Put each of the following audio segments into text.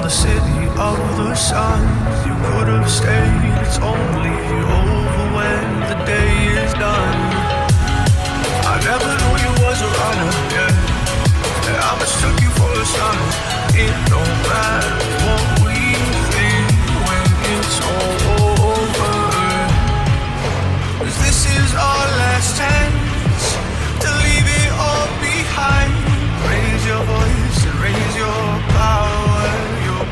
the city of the sun. You could have stayed, it's only over when the day is done. I never knew you was a runner, yeah. I mistook you for a son. It don't matter what we think when it's all over. 'Cause this is our last chance to leave it all behind. Raise your voice and raise your power, yeah.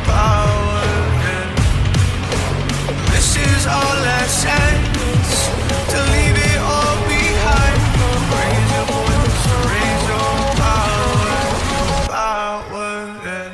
This is our last chance to leave it all behind. Raise your voice and raise your power, yeah.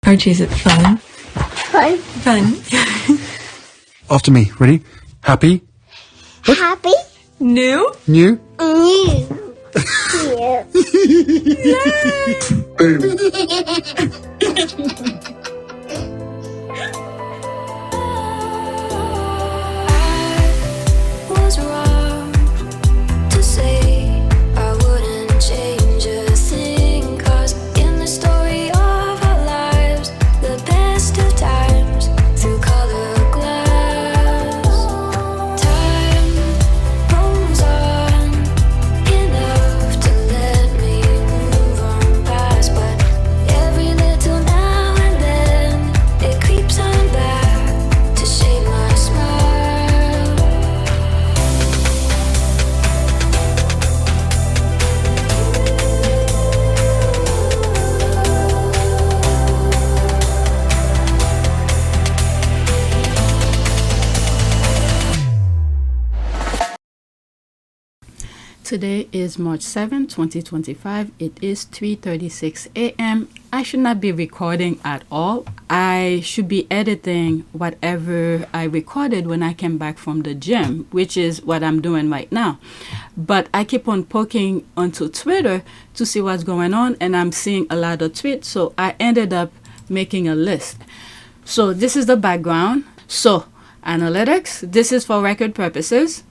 Archie, is it fun? Fun. Fun. After me. Ready? Happy? Happy. New? New? New. Was wrong to say I wouldn't change a thing, 'cause in the story of our lives, the best of times through color glass, time moves on enough to let me move on past, but every little now and then it creeps on back to shape my smile. Today is March 7, 2025. It is 3:36 a.m. I should not be recording at all. I should be editing whatever I recorded when I came back from the gym, which is what I'm doing right now. But I keep on poking onto Twitter to see what's going on, and I'm seeing a lot of tweets, so I ended up making a list. So this is the background. So analytics, this is for record purposes.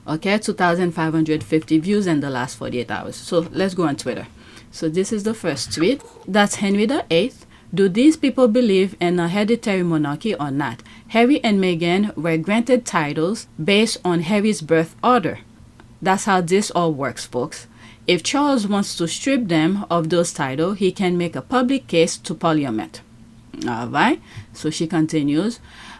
Okay, 2,550 views in the last 48 hours. So let's go on Twitter. So this is the first tweet. That's Henry VIII. Do these people believe in a hereditary monarchy or not? Harry and Meghan were granted titles based on Harry's birth order. That's how this all works, folks. If Charles wants to strip them of those titles, he can make a public case to Parliament. All right, so she continues.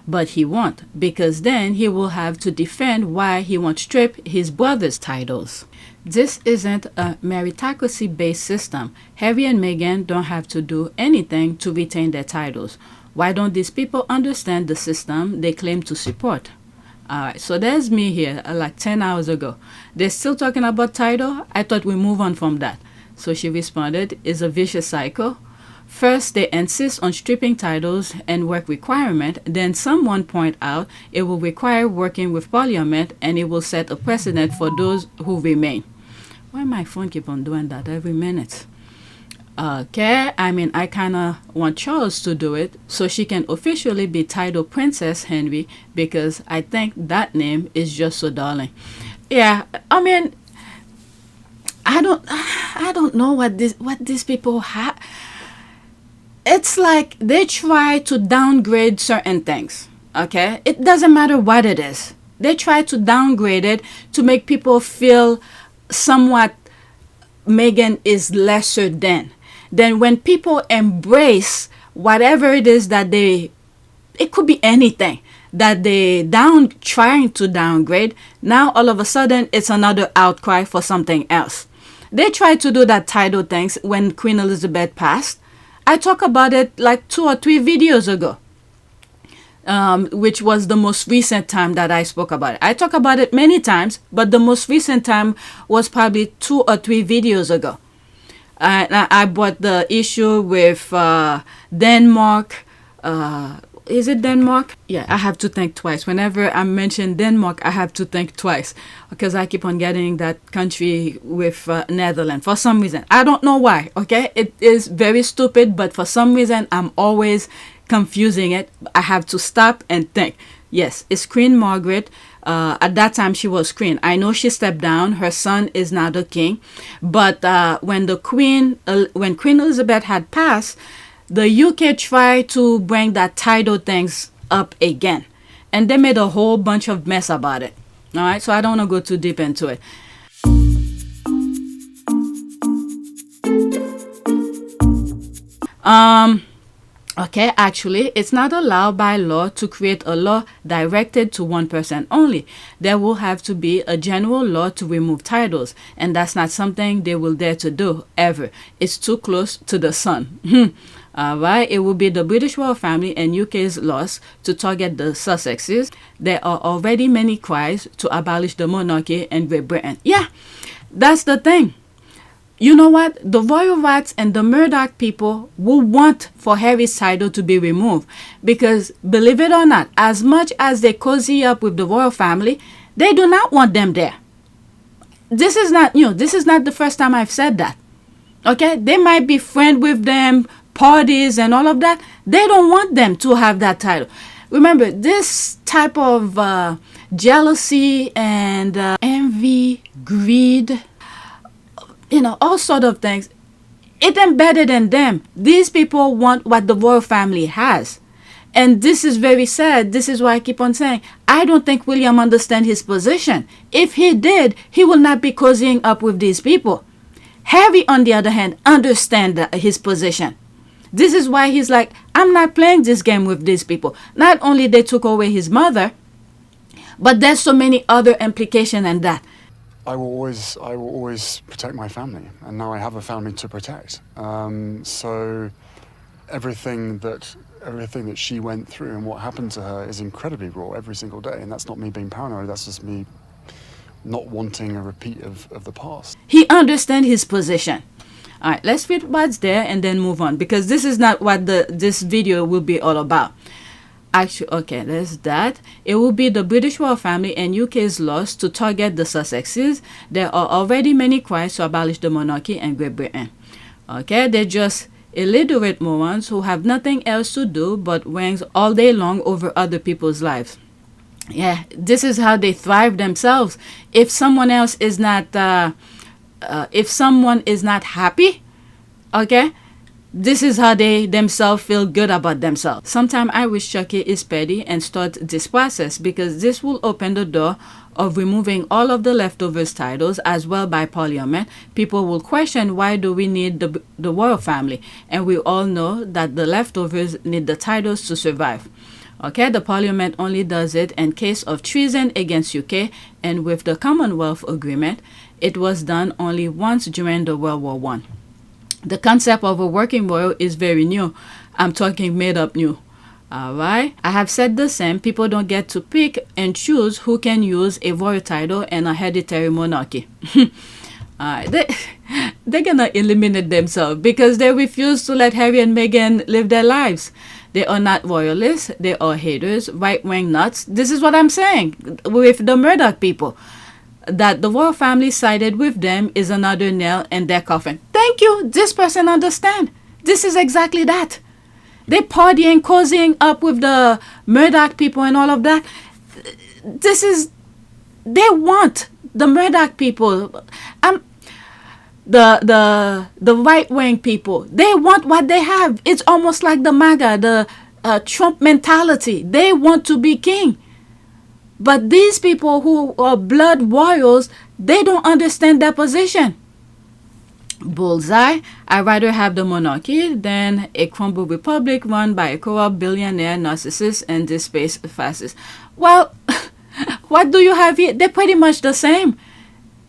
But he won't, because then he will have to defend why he won't strip his brother's titles. This isn't a meritocracy-based system. Harry and Meghan don't have to do anything to retain their titles. Why don't these people understand the system they claim to support? Alright, so there's me here like 10 hours ago. They're still talking about title? I thought we move on from that. So she responded, it's a vicious cycle. First, they insist on stripping titles and work requirement. Then someone point out it will require working with Parliament, and it will set a precedent for those who remain. Why my phone keep on doing that every minute? Okay, I mean, I kind of want Charles to do it so she can officially be titled Princess Henry, because I think that name is just so darling. Yeah, I mean, I don't know what these people have. It's like they try to downgrade certain things, okay? It doesn't matter what it is. They try to downgrade it to make people feel somewhat Meghan is lesser than. Then when people embrace whatever it is that it could be anything that they trying to downgrade, now all of a sudden it's another outcry for something else. They tried to do that title things when Queen Elizabeth passed. I talked about it like 2 or 3 videos ago, which was the most recent time that I spoke about it. I talk about it many times, but the most recent time was probably 2 or 3 videos ago. I brought the issue with Denmark. Is it Denmark? Yeah, I have to think twice. Whenever I mention Denmark, I have to think twice because I keep on getting that country with Netherlands for some reason. I don't know why, okay? It is very stupid, but for some reason, I'm always confusing it. I have to stop and think. Yes, it's Queen Margaret. At that time, she was queen. I know she stepped down. Her son is now the king. But when Queen Elizabeth had passed, the UK tried to bring that title things up again. And they made a whole bunch of mess about it. All right, so I don't want to go too deep into it. Okay, actually, it's not allowed by law to create a law directed to one person only. There will have to be a general law to remove titles, and that's not something they will dare to do, ever. It's too close to the sun. Alright, it will be the British royal family and UK's laws to target the Sussexes. There are already many cries to abolish the monarchy in Great Britain. Yeah, that's the thing. You know what? The royal rats and the Murdoch people will want for Harry's title to be removed because, believe it or not, as much as they cozy up with the royal family, they do not want them there. This is not new. This is not the first time I've said that. Okay? They might be friends with them, parties and all of that. They don't want them to have that title. Remember, this type of jealousy and envy, greed, all sort of things, it embedded in them. These people want what the royal family has. And this is very sad. This is why I keep on saying, I don't think William understands his position. If he did, he will not be cozying up with these people. Harry, on the other hand, understands his position. This is why he's like, I'm not playing this game with these people. Not only they took away his mother, but there's so many other implications in that. I will always protect my family, and now I have a family to protect. So everything that she went through and what happened to her is incredibly raw every single day, and that's not me being paranoid. That's just me not wanting a repeat of the past. He understands his position. All right, let's read what's there and then move on, because this is not what this video will be all about. Actually, okay, there's that. It will be the British royal family and UK's laws to target the Sussexes. There are already many cries to abolish the monarchy in Great Britain. Okay, they're just illiterate morons who have nothing else to do but wangs all day long over other people's lives. Yeah, this is how they thrive themselves. If someone else is not, if someone is not happy, okay, this is how they themselves feel good about themselves. Sometimes I wish Chucky is petty and start this process, because this will open the door of removing all of the leftovers titles as well by Parliament. People will question, why do we need the royal family? And we all know that the leftovers need the titles to survive. Okay, the Parliament only does it in case of treason against UK, and with the Commonwealth Agreement, it was done only once during the World War I. The concept of a working royal is very new. I'm talking made up new. Alright, I have said the same. People don't get to pick and choose who can use a royal title in a hereditary monarchy. They're gonna eliminate themselves because they refuse to let Harry and Meghan live their lives. They are not royalists. They are haters, right-wing nuts. This is what I'm saying with the Murdoch people. That the royal family sided with them is another nail in their coffin. Thank you. This person understand. This is exactly that. They partying, cozying up with the Murdoch people and all of that. They want the Murdoch people. The right-wing people. They want what they have. It's almost like the MAGA, the Trump mentality. They want to be king. But these people who are blood royals, they don't understand their position. Bullseye. I'd rather have the monarchy than a crumble republic run by a corrupt billionaire narcissist and this space fascist. Well, what do you have here? They're pretty much the same.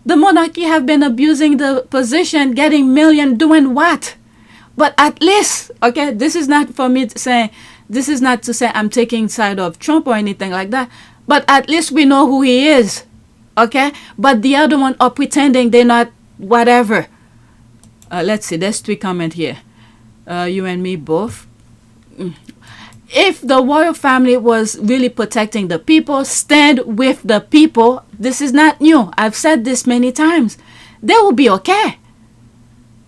The monarchy have been abusing the position, getting million, doing what? But at least, okay, this is not for me to say, this is not to say I'm taking side of Trump or anything like that. But at least we know who he is, okay? But the other one are pretending they're not whatever. Let's see, there's 3 comments here. You and me both. If the royal family was really protecting the people, stand with the people. This is not new. I've said this many times. They will be okay.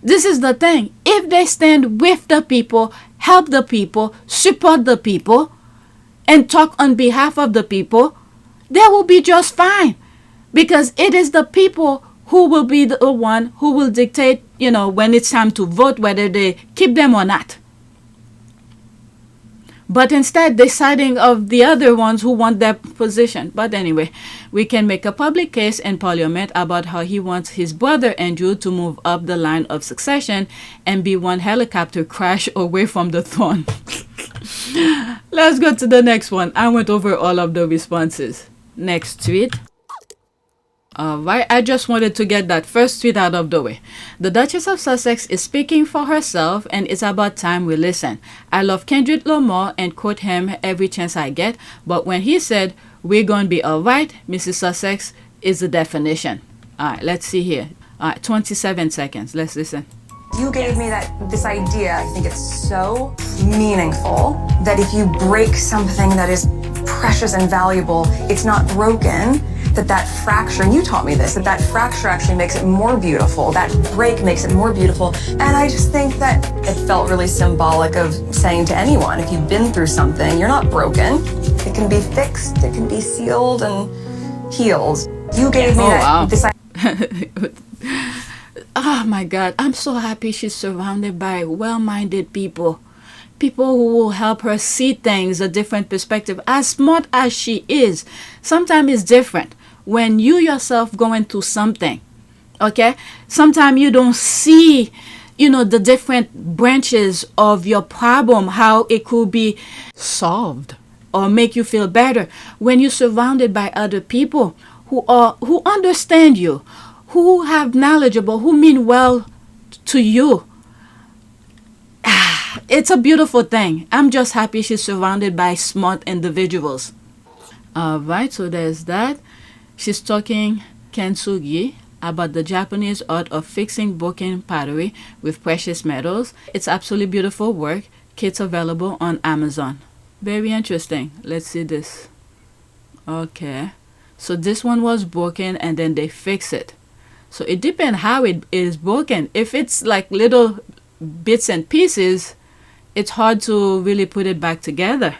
This is the thing. If they stand with the people, help the people, support the people, and talk on behalf of the people, they will be just fine. Because it is the people who will be the one who will dictate, when it's time to vote, whether they keep them or not. But instead, they're siding of the other ones who want their position. But anyway, we can make a public case in Parliament about how he wants his brother Andrew to move up the line of succession and be one helicopter crash away from the throne. Let's go to the next one. I went over all of the responses. Next tweet. Alright, I just wanted to get that first tweet out of the way. The Duchess of Sussex is speaking for herself, and it's about time we listen. I love Kendrick Lamar and quote him every chance I get, but when he said, "We're going to be alright," Mrs. Sussex is the definition. Alright, let's see here. Alright, 27 seconds. Let's listen. You gave me this idea. I think it's so meaningful that if you break something that is precious and valuable, it's not broken. That fracture, and you taught me this, that fracture actually makes it more beautiful. That break makes it more beautiful. And I just think that it felt really symbolic of saying to anyone, if you've been through something, you're not broken. It can be fixed, it can be sealed and healed. You gave me this idea. Oh my God, I'm so happy she's surrounded by well-minded people. People who will help her see things a different perspective. As smart as she is, sometimes it's different when you yourself going through something. Okay, sometimes you don't see, the different branches of your problem, how it could be solved or make you feel better. When you're surrounded by other people who understand you, who have knowledgeable, who mean well to you. It's a beautiful thing. I'm just happy she's surrounded by smart individuals. Alright, so there's that. She's talking Kintsugi about the Japanese art of fixing broken pottery with precious metals. It's absolutely beautiful work. Kits available on Amazon. Very interesting. Let's see this. Okay. So this one was broken and then they fix it. So it depends how it is broken. If it's like little bits and pieces, it's hard to really put it back together.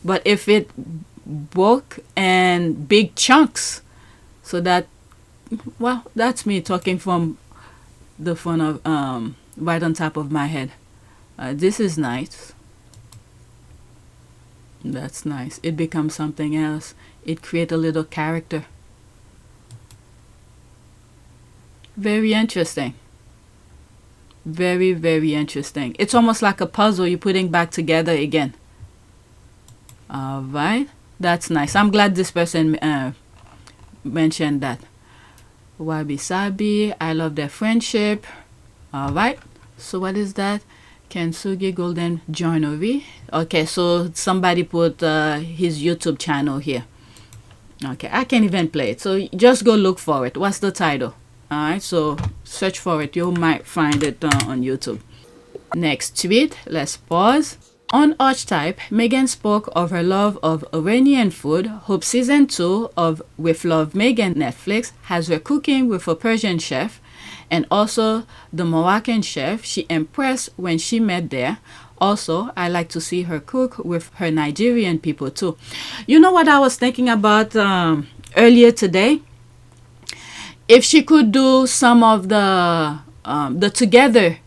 But if it broke and big chunks, so that's me talking from the front of right on top of my head. This is nice. That's nice. It becomes something else. It creates a little character. Very interesting. Very, very interesting. It's almost like a puzzle you're putting back together again. Alright. That's nice. I'm glad this person mentioned that. Wabi Sabi. I love their friendship. Alright. So what is that? Kintsugi Golden Joinery. Okay, so somebody put his YouTube channel here. Okay, I can't even play it. So just go look for it. What's the title? Alright, so search for it. You might find it on YouTube. Next tweet. Let's pause. On Archetype, Meghan spoke of her love of Iranian food. Hope season 2 of With Love Meghan Netflix has her cooking with a Persian chef and also the Moroccan chef she impressed when she met there. Also, I like to see her cook with her Nigerian people too. You know what I was thinking about earlier today? If she could do some of the together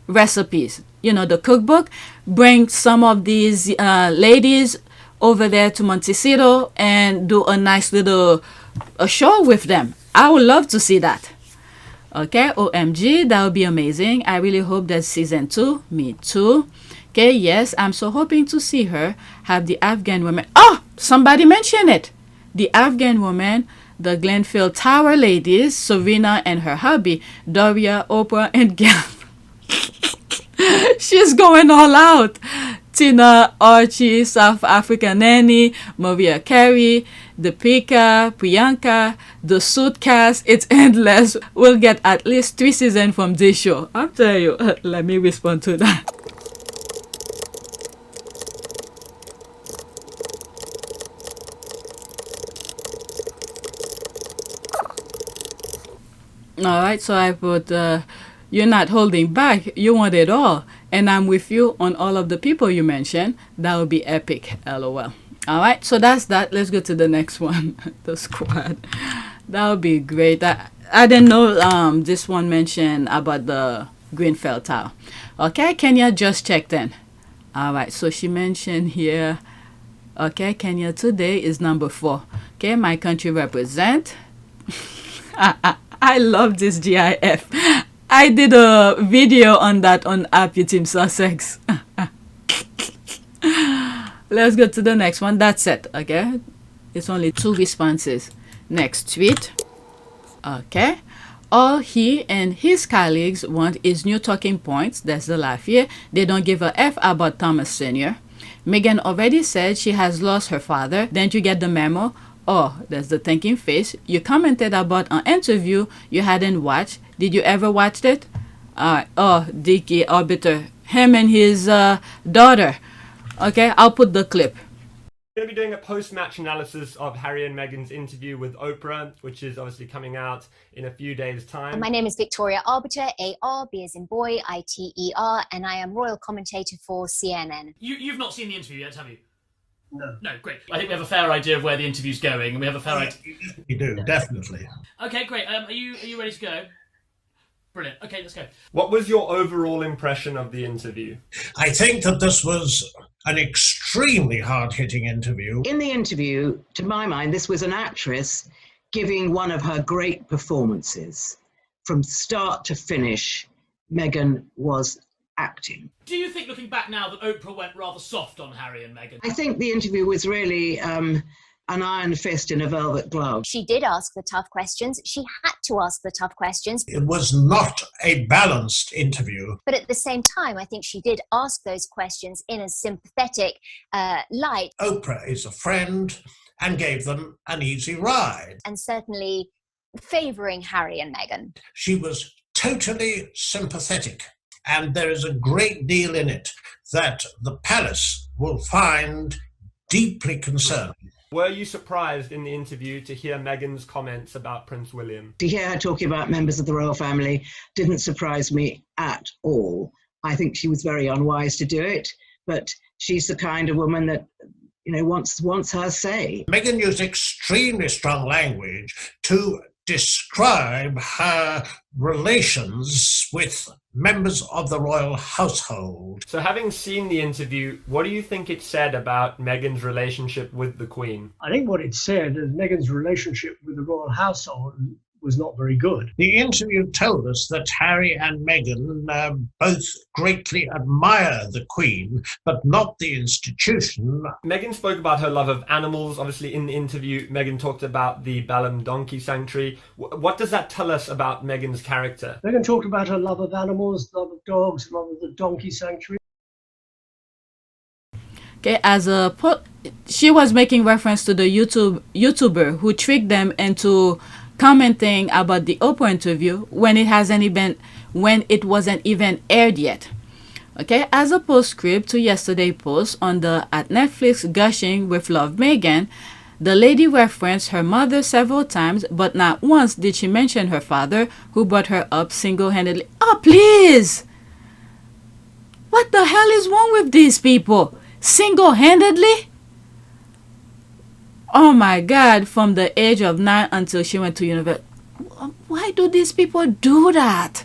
recipes, the cookbook, bring some of these ladies over there to Montecito and do a nice little a show with them. I would love to see that. Okay, OMG, that would be amazing. I really hope that's season 2. Me too. Okay, yes, I'm so hoping to see her have the Afghan woman. Oh, somebody mentioned it. The Afghan woman, the Glenfield Tower ladies, Serena and her hubby, Doria, Oprah, and Gail. She's going all out. Tina, Archie, South African Nanny, Maria Carey, Deepika, Priyanka, the Suit cast. It's endless. We'll get at least 3 seasons from this show. I'm telling you. Let me respond to that. Alright, so I put, you're not holding back, you want it all. And I'm with you on all of the people you mentioned. That would be epic, lol. Alright, so that's that. Let's go to the next one. The squad. That would be great. I didn't know this one mentioned about the Greenfield Tower. Okay, Kenya just checked in. Alright, so she mentioned here, okay, Kenya today is number 4. Okay, my country represent. I love this GIF. I did a video on that on Duchess of Sussex. Let's go to the next one. That's it, okay? It's only 2 responses. Next tweet. Okay. All he and his colleagues want is new talking points. That's the laugh here. They don't give a F about Thomas Snr. Meghan already said she has lost her father. Didn't you get the memo? Oh, there's the thinking face. You commented about an interview you hadn't watched. Did you ever watch it? Oh, Dicky Arbiter. Him and his daughter. Okay, I'll put the clip. We're going to be doing a post-match analysis of Harry and Meghan's interview with Oprah, which is obviously coming out in a few days' time. My name is Victoria Arbiter, A-R, B as in boy, I-T-E-R, and I am royal commentator for CNN. You've not seen the interview yet, have you? No. No, great. I think we have a fair idea of where the interview's going, and we have a fair idea. We do, definitely. Okay, great. Are you ready to go? Brilliant. Okay, let's go. What was your overall impression of the interview? I think that this was an extremely hard-hitting interview. In the interview, to my mind, this was an actress giving one of her great performances. From start to finish, Meghan was acting. Do you think, looking back now, that Oprah went rather soft on Harry and Meghan? I think the interview was really an iron fist in a velvet glove. She did ask the tough questions. She had to ask the tough questions. It was not a balanced interview. But at the same time, I think she did ask those questions in a sympathetic light. Oprah is a friend and gave them an easy ride. And certainly favouring Harry and Meghan. She was totally sympathetic. And there is a great deal in it that the palace will find deeply concerning. Were you surprised in the interview to hear Meghan's comments about Prince William? To hear her talking about members of the royal family didn't surprise me at all. I think she was very unwise to do it, but she's the kind of woman that, you know, wants her say. Meghan used extremely strong language to describe her relations with members of the royal household. So having seen the interview, what do you think it said about Meghan's relationship with the Queen? I think what it said is Meghan's relationship with the royal household was not very good. The interview told us that Harry and Meghan both greatly admire the Queen, but not the institution. Meghan spoke about her love of animals. Obviously, in the interview, Meghan talked about the Balham Donkey Sanctuary. What does that tell us about Meghan's character? Meghan talked about her love of animals, love of dogs, love of the Donkey Sanctuary. Okay, she was making reference to the YouTuber who tricked them into commenting about the Oprah interview when it wasn't even aired yet. Okay, as a postscript to yesterday's post on the at Netflix gushing with WithLoveMeghan, the lady referenced her mother several times, but not once did she mention her father, who brought her up single-handedly. Oh, please! What the hell is wrong with these people? Single-handedly? Oh my God, from the age of 9 until she went to university. Why do these people do that?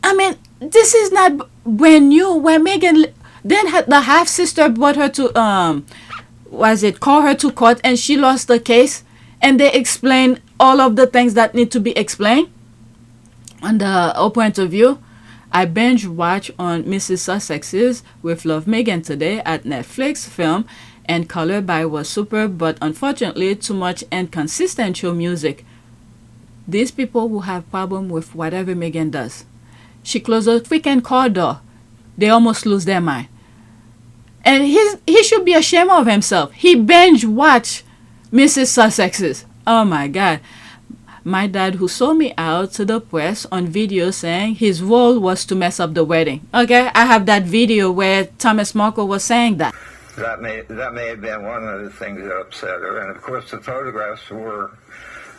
I mean, this is not brand new. When Meghan Then the half sister brought her to call her to court, and she lost the case. And they explained all of the things that need to be explained on the Oprah interview. I binge watch on Mrs. Sussex's With Love Meghan today at Netflix. Film and color by was superb, but unfortunately too much inconsistent show music. These people will have problem with whatever Meghan does. She closed a freaking car door. They almost lose their mind. And he should be ashamed of himself. He binge watched Mrs. Sussex's. Oh my God. My dad, who sold me out to the press on video saying his role was to mess up the wedding. Okay, I have that video where Thomas Markle was saying that. That may have been one of the things that upset her. And of course the photographs were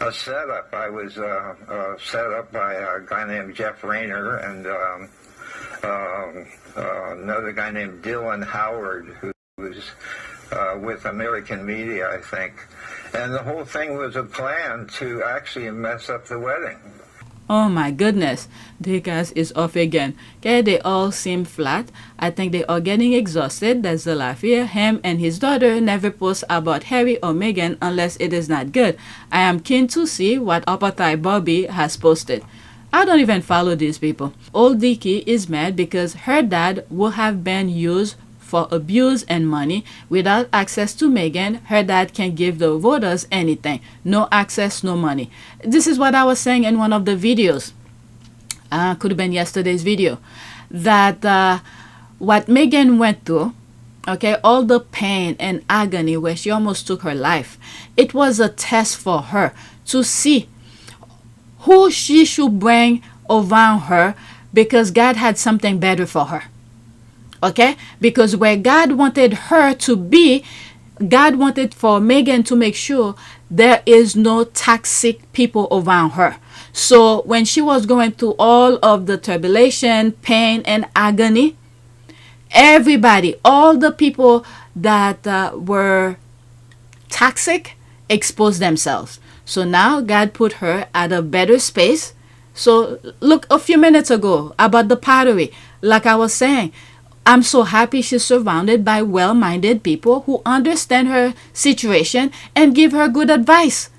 a setup. I was set up by a guy named Jeff Rayner and another guy named Dylan Howard, who was with American media, I think. And the whole thing was a plan to actually mess up the wedding. Oh my goodness, the gas is off again. Okay, they all seem flat. I think they are getting exhausted. That's the laugh here. Him and his daughter never post about Harry or Meghan unless it is not good. I am keen to see what Apartheid Bobby has posted. I don't even follow these people. Old Dickie is mad because her dad will have been used for abuse and money. Without access to Meghan, her dad can give the voters anything. No access, no money. This is what I was saying in one of the videos. Could have been yesterday's video. That what Meghan went through, okay, all the pain and agony where she almost took her life, it was a test for her to see who she should bring around her, because God had something better for her. Okay, because where God wanted her to be, God wanted for Meghan to make sure there is no toxic people around her. So when she was going through all of the tribulation, pain, and agony, everybody, all the people that were toxic, exposed themselves. So now God put her at a better space. So look, a few minutes ago about the pottery, like I was saying, I'm so happy she's surrounded by well-minded people who understand her situation and give her good advice.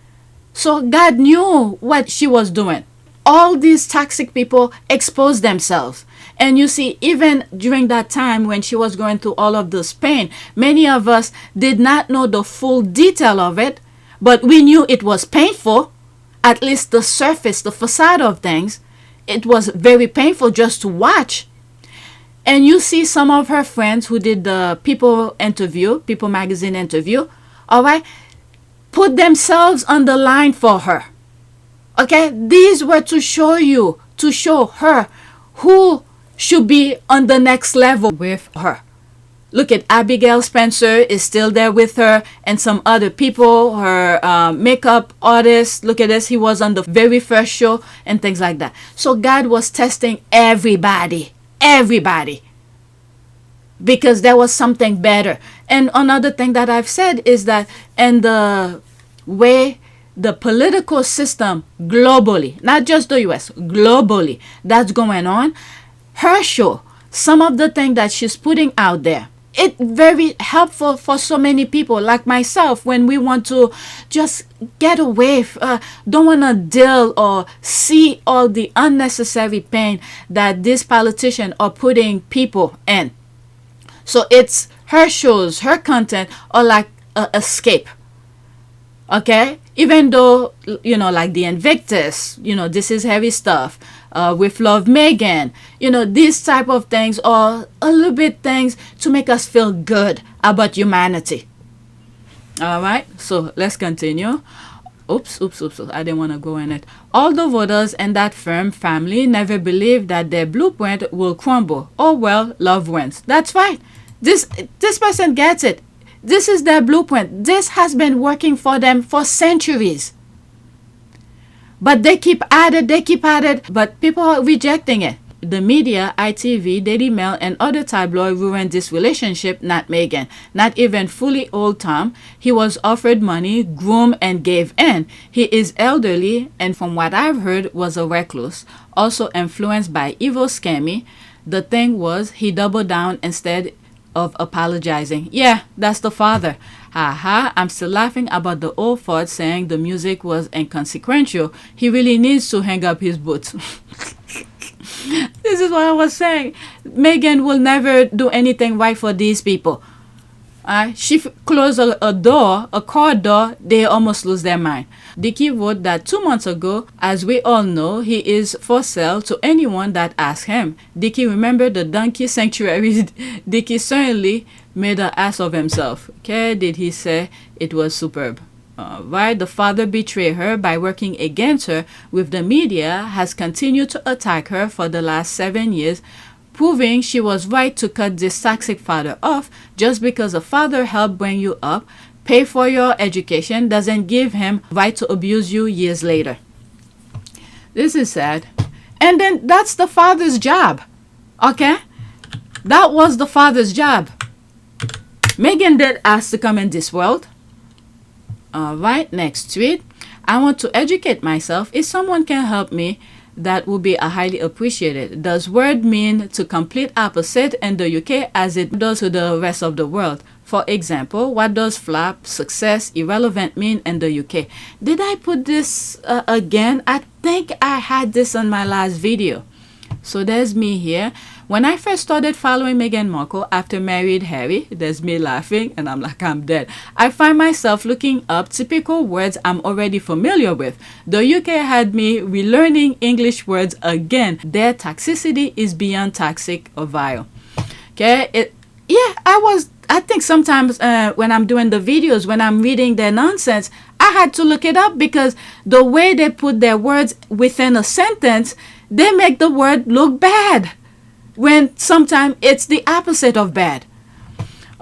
So God knew what she was doing. All these toxic people exposed themselves. And you see, even during that time when she was going through all of this pain, many of us did not know the full detail of it, but we knew it was painful. At least the surface, the facade of things, it was very painful just to watch. And you see some of her friends who did the People magazine interview, all right, put themselves on the line for her. Okay, these were to show her who should be on the next level with her. Look at Abigail Spencer is still there with her, and some other people, her makeup artist. Look at this, he was on the very first show and things like that. So God was testing everybody, because there was something better. And another thing that I've said is that in the way the political system globally, not just the US, globally, that's going on, her show, some of the things that she's putting out there, it's very helpful for so many people like myself when we want to just get away, don't want to deal or see all the unnecessary pain that these politicians are putting people in. So it's her shows, her content are like an escape. Okay? Even though, you know, like the Invictus, you know, this is heavy stuff. With Love Meghan, you know, these type of things are a little bit things to make us feel good about humanity. All right, so let's continue. Oops, I didn't want to go in it. All the voters in that firm family never believed that their blueprint will crumble. Oh well, love wins. That's fine. This person gets it. This is their blueprint. This has been working for them for centuries. But they keep at it, but people are rejecting it. The media, ITV, Daily Mail, and other tabloids ruined this relationship, not Meghan. Not even fully old Tom. He was offered money, groomed, and gave in. He is elderly, and from what I've heard, was a recluse. Also influenced by evil scammy. The thing was, he doubled down instead of apologizing. Yeah, that's the father. Haha, I'm still laughing about the old fart saying the music was inconsequential. He really needs to hang up his boots. This is what I was saying. Meghan will never do anything right for these people. She closed a door, a car door, they almost lose their mind. Dickie wrote that 2 months ago, as we all know, he is for sale to anyone that asks him. Dickie remembered the donkey sanctuary. Dickie certainly made an ass of himself. Okay, did he say it was superb? Right, the father betrayed her by working against her with the media, has continued to attack her for the last 7 years, proving she was right to cut this toxic father off. Just because a father helped bring you up, pay for your education, doesn't give him right to abuse you years later. This is sad. And then that's the father's job. Okay? That was the father's job. Meghan did ask to come in this world. Alright, next tweet. I want to educate myself. If someone can help me, that would be highly appreciated. Does word mean to complete opposite in the UK as it does to the rest of the world? For example, what does flop, success, irrelevant mean in the UK? Did I put this again? I think I had this on my last video. So there's me here. When I first started following Meghan Markle after married Harry, there's me laughing and I'm like, I'm dead. I find myself looking up typical words I'm already familiar with. The UK had me relearning English words again. Their toxicity is beyond toxic or vile. Okay, I think sometimes when I'm doing the videos, when I'm reading their nonsense, I had to look it up because the way they put their words within a sentence, they make the word look bad, when sometimes it's the opposite of bad.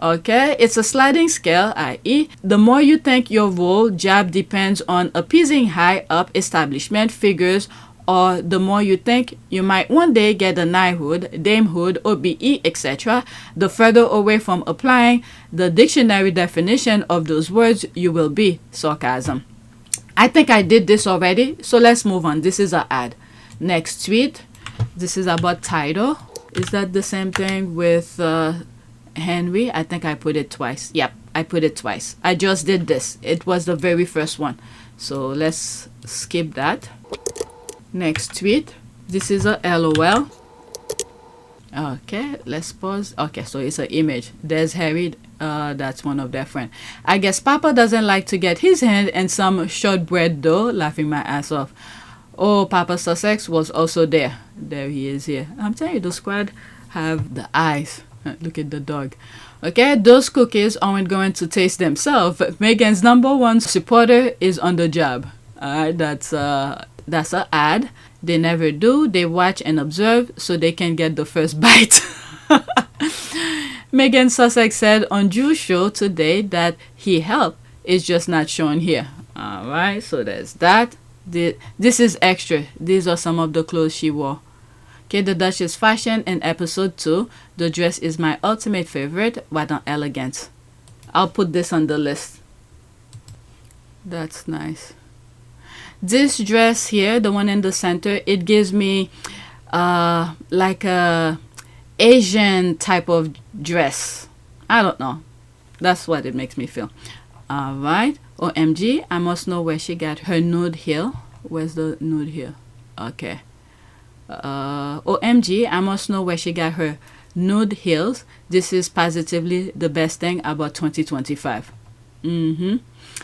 Okay, it's a sliding scale, i.e., the more you think your role, job depends on appeasing high up establishment figures, or the more you think you might one day get a knighthood, damehood, OBE, etc., the further away from applying the dictionary definition of those words you will be. Sarcasm. I think I did this already, so let's move on. This is an ad. Next tweet. This is about title. Is that the same thing with Henry? I think I put it twice. Yep, I put it twice. I just did this. It was the very first one. So let's skip that. Next tweet. This is a LOL. Okay, let's pause. Okay, so it's an image. There's Harry. That's one of their friends. I guess Papa doesn't like to get his hand in some shortbread dough. Laughing my ass off. Oh, Papa Sussex was also there. There he is here. I'm telling you, the squad have the eyes. Look at the dog. Okay, those cookies aren't going to taste themselves. Meghan's #1 supporter is on the job. Alright, that's an ad. They never do. They watch and observe so they can get the first bite. Meghan Sussex said on Drew's show today that he helped. It's just not shown here. Alright, so there's that. This is extra. These are some of the clothes she wore. Okay, the Duchess fashion in episode 2. The dress is my ultimate favorite. What an elegance. I'll put this on the list. That's nice. This dress here, the one in the center, it gives me like a Asian type of dress. I don't know. That's what it makes me feel. Alright. OMG, I must know where she got her nude heel. Where's the nude heel? Okay. OMG, I must know where she got her nude heels. This is positively the best thing about 2025.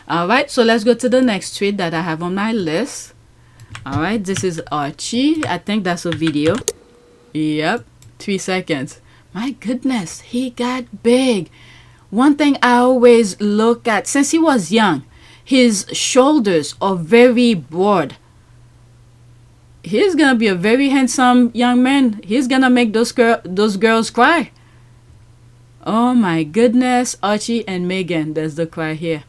Alright, so let's go to the next tweet that I have on my list. Alright, this is Archie. I think that's a video. Yep, 3 seconds. My goodness, he got big. One thing I always look at, since he was young, his shoulders are very broad. He's gonna be a very handsome young man. He's gonna make those girls cry. Oh my goodness, Archie and Meghan. There's the cry here.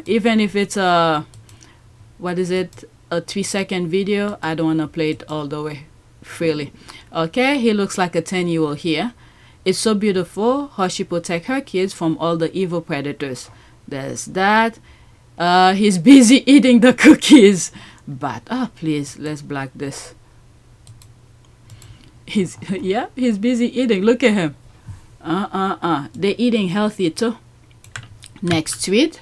Even if it's a 3-second video, I don't wanna play it all the way freely. Okay, he looks like a 10-year-old here. It's so beautiful how she protects her kids from all the evil predators. There's that. He's busy eating the cookies. But, please, let's block this. He's busy eating. Look at him. They're eating healthy too. Next tweet.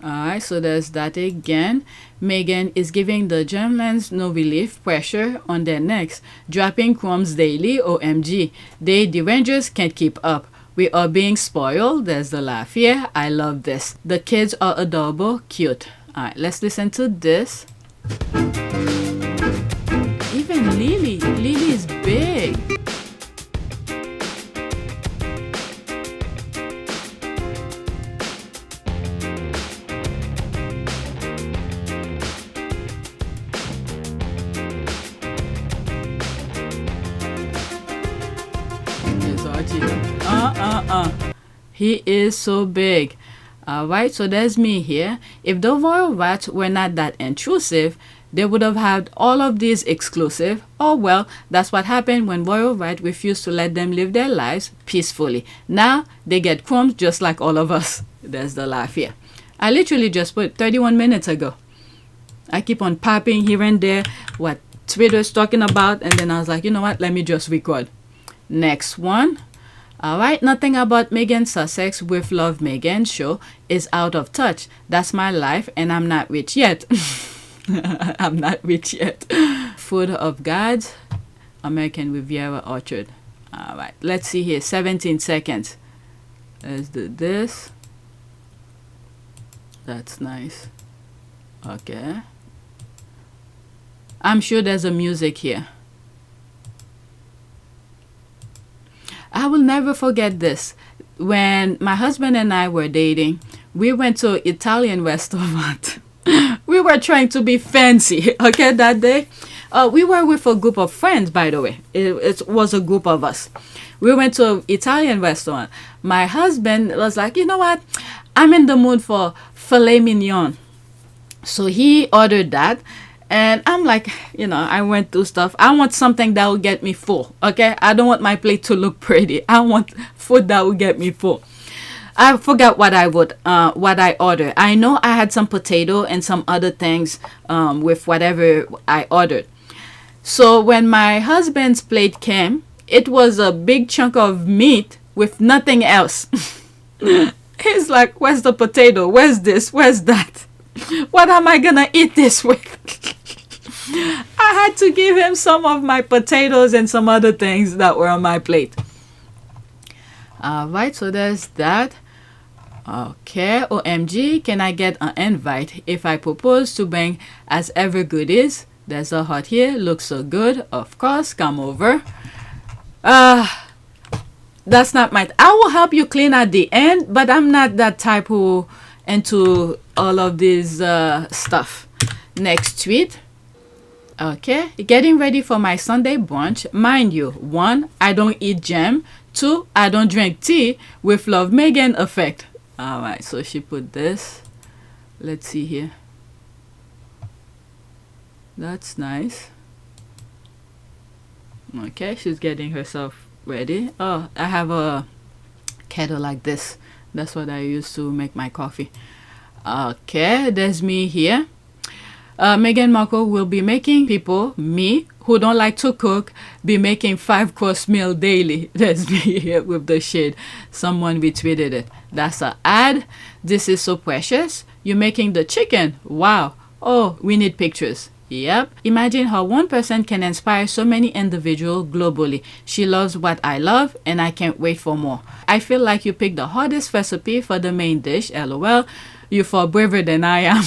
Alright, so there's that again. Meghan is giving the GREMLINS no relief, pressure on their necks, dropping crumbs daily. OMG, the Rangers can't keep up. We are being spoiled. There's the laugh here. I love this. The kids are adorable, cute. Alright, let's listen to this. Even Lily is big. He is so big. Alright, so there's me here. If the royal rats were not that intrusive, they would have had all of these exclusive. Oh well, that's what happened when royal rat refused to let them live their lives peacefully. Now they get crumbs just like all of us. There's the laugh here. I literally just put 31 minutes ago. I keep on popping here and there what Twitter's talking about, and then I was like, you know what, let me just record. Next one. Alright, nothing about Meghan Sussex with Love Meghan show is out of touch. That's my life and I'm not rich yet. I'm not rich yet. Food of Gods, American Riviera Orchard. Alright, let's see here. 17 seconds. Let's do this. That's nice. Okay. I'm sure there's a music here. I will never forget this. When my husband and I were dating, we went to an Italian restaurant. We were trying to be fancy, okay, that day. We were with a group of friends, by the way. It was a group of us. We went to an Italian restaurant. My husband was like, you know what? I'm in the mood for filet mignon. So he ordered that. And I'm like, you know, I went through stuff. I want something that will get me full, okay? I don't want my plate to look pretty. I want food that will get me full. I forgot what I ordered. I know I had some potato and some other things with whatever I ordered. So when my husband's plate came, it was a big chunk of meat with nothing else. He's like, where's the potato? Where's this? Where's that? What am I gonna eat this with? I had to give him some of my potatoes and some other things that were on my plate. Alright, so there's that. Okay, OMG, can I get an invite if I propose to bring as ever goodies? There's a heart here, looks so good. Of course, come over. That's not my... I will help you clean at the end, but I'm not that type who into all of this stuff. Next tweet. Okay, getting ready for my Sunday brunch. Mind you, 1, I don't eat jam. 2, I don't drink tea with WithLoveMeghan effect. Alright, so she put this. Let's see here. That's nice. Okay, she's getting herself ready. Oh, I have a kettle like this. That's what I use to make my coffee. Okay, there's me here. Meghan Markle will be making people, me, who don't like to cook, be making 5-course meal daily. There's me here with the shade. Someone retweeted it. That's an ad. This is so precious. You're making the chicken. Wow. Oh, we need pictures. Yep. Imagine how one person can inspire so many individuals globally. She loves what I love and I can't wait for more. I feel like you picked the hardest recipe for the main dish. LOL. You're far braver than I am.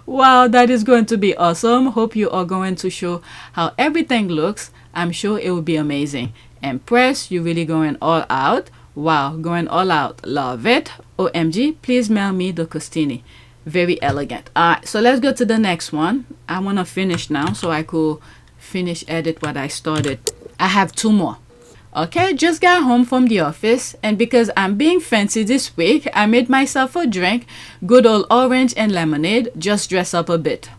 Wow, that is going to be awesome. Hope you are going to show how everything looks. I'm sure it will be amazing. Impressed, you're really going all out. Wow, going all out. Love it. OMG, please mail me the costini. Very elegant. Alright, so let's go to the next one. I want to finish now so I could finish edit what I started. I have 2 more. Okay, just got home from the office, and because I'm being fancy this week, I made myself a drink. Good old orange and lemonade. Just dress up a bit.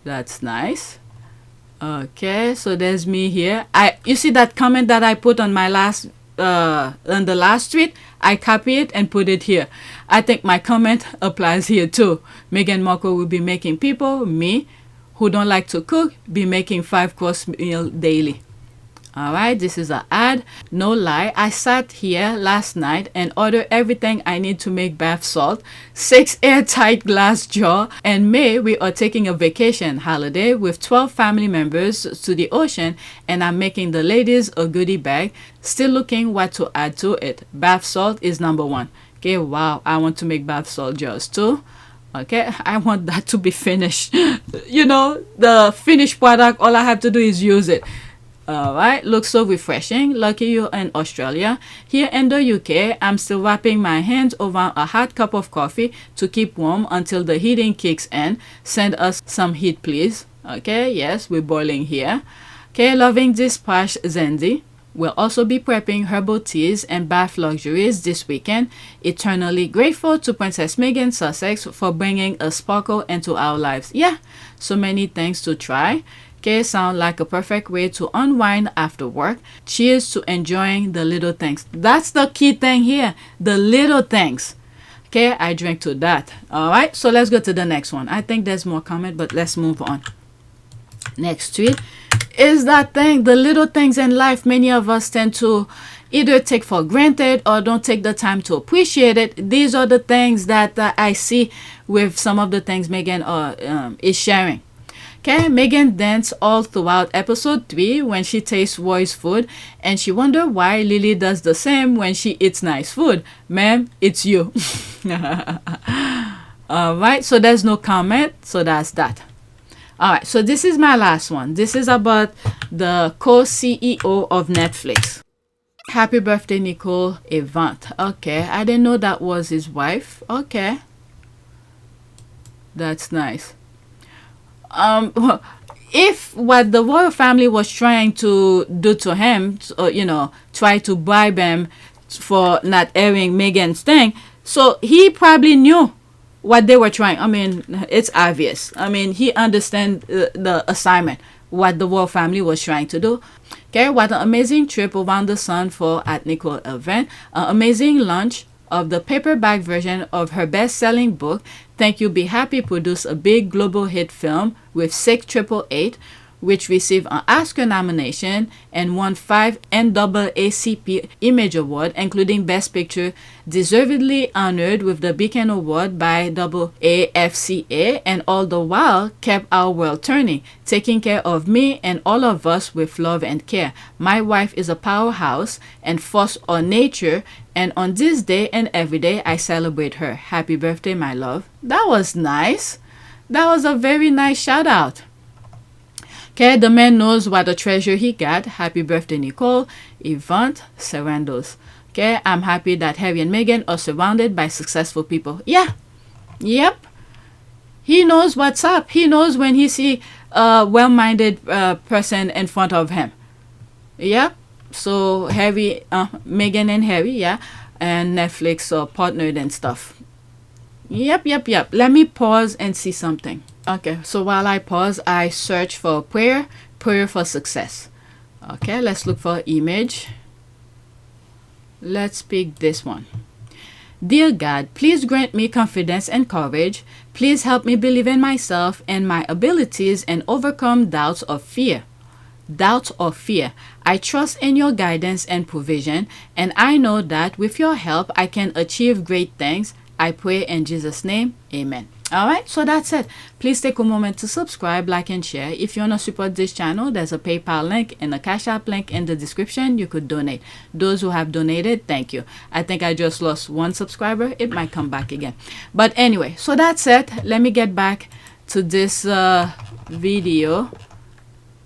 That's nice. Okay, so there's me here. You see that comment that I put on my last on the last tweet? I copy it and put it here. I think my comment applies here too. Meghan Markle will be making people, me, who don't like to cook, be making 5-course meal daily. All right, this is an ad. No lie, I sat here last night and ordered everything I need to make bath salt, 6 airtight glass jar, and May we are taking a vacation holiday with 12 family members to the ocean, and I'm making the ladies a goodie bag. Still looking what to add to it. Bath salt is number 1. Okay, wow, I want to make bath salt jars too. Okay, I want that to be finished. You know, the finished product, all I have to do is use it. Alright, looks so refreshing. Lucky you're in Australia. Here in the UK, I'm still wrapping my hands over a hot cup of coffee to keep warm until the heating kicks in. Send us some heat, please. Okay, yes, we're boiling here. Okay, loving this posh Zenzi. We'll also be prepping herbal teas and bath luxuries this weekend. Eternally grateful to Princess Meghan Sussex for bringing a sparkle into our lives. Yeah, so many things to try. Okay, sound like a perfect way to unwind after work. Cheers to enjoying the little things. That's the key thing here, the little things. Okay, I drink to that. All right, so let's go to the next one. I think there's more comment, but let's move on. Next tweet is that thing, the little things in life many of us tend to either take for granted or don't take the time to appreciate it. These are the things that I see with some of the things Meghan is sharing. Okay, Meghan danced all throughout episode 3 when she tastes Roy's food, and she wondered why Lily does the same when she eats nice food. Ma'am, it's you. Alright, so there's no comment, so that's that. Alright, so this is my last one. This is about the co-CEO of Netflix. Happy birthday, Nicole Event. Okay, I didn't know that was his wife. Okay. That's nice. If what the royal family was trying to do to him, you know, try to bribe him for not airing Meghan's thing, so he probably knew what they were trying. I mean, it's obvious. I mean, he understands the assignment, what the royal family was trying to do. Okay, what an amazing trip around the sun for at Nicole event. An amazing launch of the paperback version of her best-selling book. Thank You Be Happy produced a big global hit film with 6 888, which received an Oscar nomination and won 5 NAACP Image Award, including Best Picture, deservedly honored with the Beacon Award by AFCA, and all the while kept our world turning, taking care of me and all of us with love and care. My wife is a powerhouse and force on nature, and on this day and every day I celebrate her. Happy birthday, my love. That was nice. That was a very nice shout out. Okay, the man knows what a treasure he got. Happy birthday, Nicole. Event Serendos. Okay, I'm happy that Harry and Meghan are surrounded by successful people. Yeah. Yep. He knows what's up. He knows when he see a well-minded person in front of him. Yep. So Harry, Meghan and Harry, yeah, and Netflix are partnered and stuff. Yep. Let me pause and see something. Okay, so while I pause, I search for prayer for success. Okay, let's look for image. Let's pick this one. Dear God, please grant me confidence and courage. Please help me believe in myself and my abilities and overcome doubts or fear. I trust in your guidance and provision, and I know that with your help, I can achieve great things. I pray in Jesus' name. Amen. Alright, so that's it. Please take a moment to subscribe, like, and share. If you want to support this channel, there's a PayPal link and a Cash App link in the description. You could donate. Those who have donated, thank you. I think I just lost 1 subscriber. It might come back again. But anyway, so that's it. Let me get back to this video.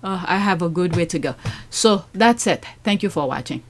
I have a good way to go. So that's it. Thank you for watching.